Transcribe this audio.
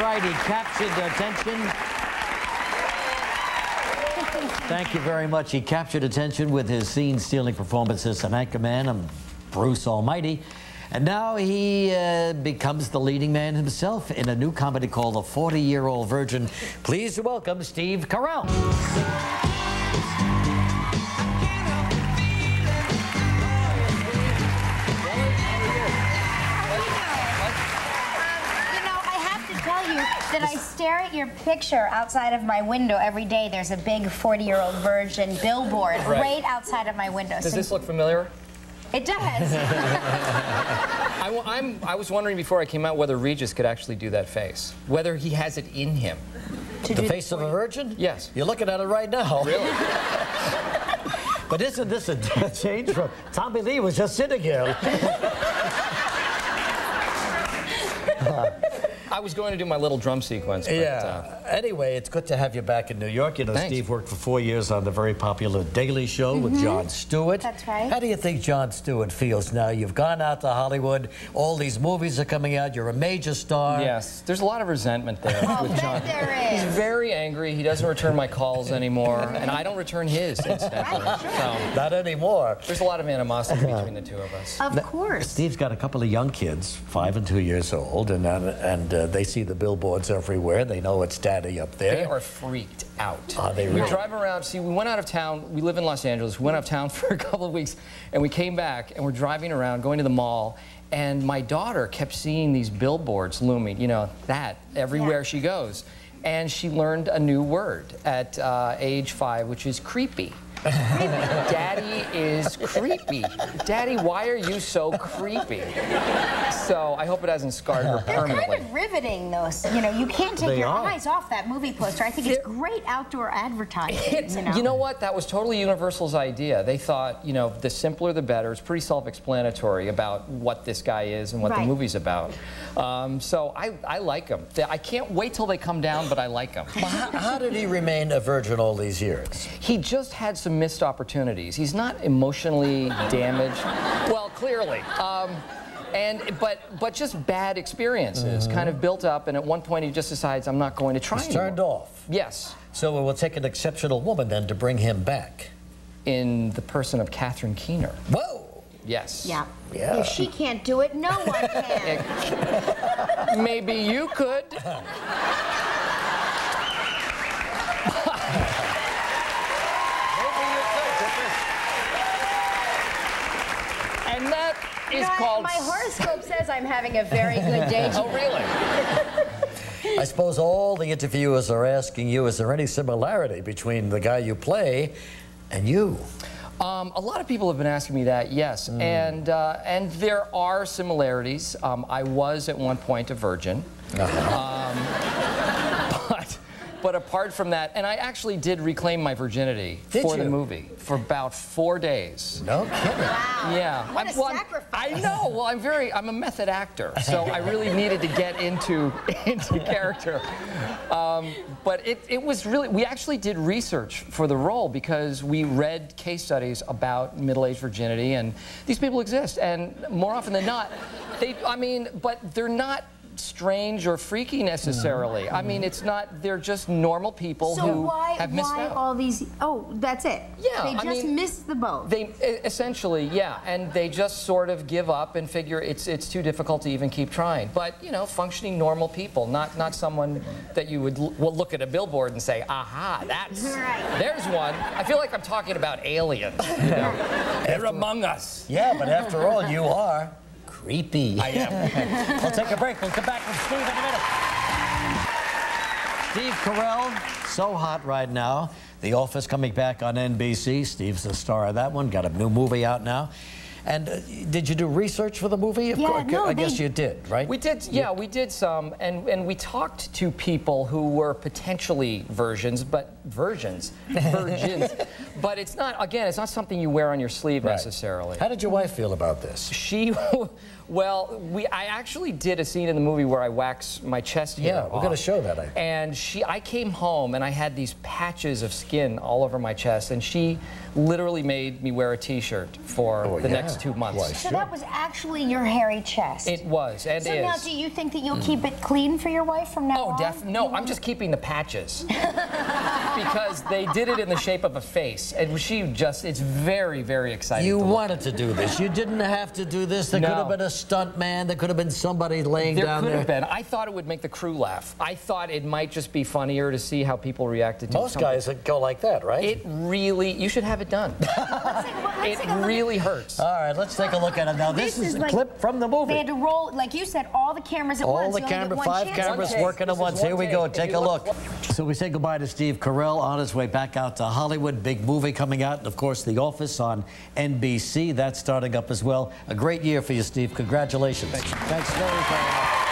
right, he captured attention. Thank you very much. He captured attention with his scene-stealing performances in Anchorman and Bruce Almighty. And now he becomes the leading man himself in a new comedy called The 40-Year-Old Virgin. Please welcome Steve Carell. That I stare at your picture outside of my window every day. There's a big 40-year-old virgin billboard right outside of my window. Does this look familiar? It does. I was wondering before I came out whether Regis could actually do that face, whether he has it in him. The face of a virgin? Yes. You're looking at it right now. Really? But isn't this a change from Tommy Lee was just sitting here? I was going to do my little drum sequence, but... Yeah. Anyway, it's good to have you back in New York. You know, Thanks. Steve worked for 4 years on the very popular Daily Show with Jon Stewart. That's right. How do you think Jon Stewart feels now? You've gone out to Hollywood. All these movies are coming out. You're a major star. Yes. There's a lot of resentment there with Jon. There is. He's very angry. He doesn't return my calls anymore, and I don't return his, incidentally. So, Not anymore. there's a lot of animosity between the two of us. Of course. Steve's got a couple of young kids, 5 and 2 years old, and they see the billboards everywhere. They know it's Daddy up there. They are freaked out. Are they We really? drive around. See, we went out of town. We live in Los Angeles. We went out of town for a couple of weeks, and we came back, and we're driving around, going to the mall, and my daughter kept seeing these billboards looming, you know, everywhere she goes. And she learned a new word at age 5, which is creepy. Daddy is creepy. Daddy, why are you so creepy? So I hope it hasn't scarred her permanently. They're kind of riveting, those. You know, you can't take your eyes off that movie poster. I think it's great outdoor advertising. You know what? That was totally Universal's idea. They thought, you know, the simpler the better. It's pretty self-explanatory about what this guy is and what the movie's about. So I like him. I can't wait till they come down, but I like him. How did he remain a virgin all these years? He just had some missed opportunities. He's not emotionally damaged. Well, clearly. But just bad experiences kind of built up, and at one point he just decides, I'm not going to try anymore. Turned off. Yes. So it will take an exceptional woman then to bring him back. In the person of Catherine Keener. Whoa! Yes. Yeah. Yeah. If she can't do it, no one can. Maybe you could. And that is called... My horoscope says I'm having a very good day. Oh, really? I suppose all the interviewers are asking you, is there any similarity between the guy you play and you? A lot of people have been asking me that, yes. And there are similarities. I was at one point a virgin. But apart from that, and I actually did reclaim my virginity for the movie for about 4 days. No kidding. Wow. Yeah. What a sacrifice. I know. Well, I'm a method actor, so I really needed to get into character. But it was really, we actually did research for the role because we read case studies about middle-aged virginity, and these people exist, and more often than not, but they're not strange or freaky necessarily. I mean, it's not, they're just normal people who have missed out. So why all these, that's it? Yeah, They just missed the boat. They, essentially, yeah, and they just sort of give up and figure it's too difficult to even keep trying. But, you know, functioning normal people, not someone that you would look at a billboard and say, aha, there's one. I feel like I'm talking about aliens, you know? They're among us. Yeah, but after all, you are creepy. I am. We'll take a break. We'll come back with Steve in a minute. Steve Carell, so hot right now. The Office coming back on NBC. Steve's the star of that one. Got a new movie out now. And did you do research for the movie? I guess you did, right? We did, yeah, we did some, and we talked to people who were potentially virgins, but But it's not, again, it's not something you wear on your sleeve necessarily. How did your wife feel about this? She, well, I actually did a scene in the movie where I wax my chest hair off. We're going to show that. And I came home and I had these patches of skin all over my chest, and she literally made me wear a T-shirt for the next 2 months. Why, So that was actually your hairy chest. It was, and so now, do you think that you'll keep it clean for your wife from now on? Oh, definitely. No, I'm just keeping the patches. Because they did it in the shape of a face. And it's very, very exciting. You wanted to do this. You didn't have to do this. There could have been a stunt man. There could have been somebody laying down there. There could have been. I thought it would make the crew laugh. I thought it might just be funnier to see how people reacted to it. Most guys go like that, right? It really, you should have it done. It really hurts. All right, let's take a look at it now. This is a clip from the movie. They had to roll, like you said, all the cameras at once. All the cameras, 5 cameras working at once. Here we go. Take a look. So we say goodbye to Steve Carell on his way back out to Hollywood. Big movie coming out. And of course, The Office on NBC. That's starting up as well. A great year for you, Steve. Congratulations. Thanks very much.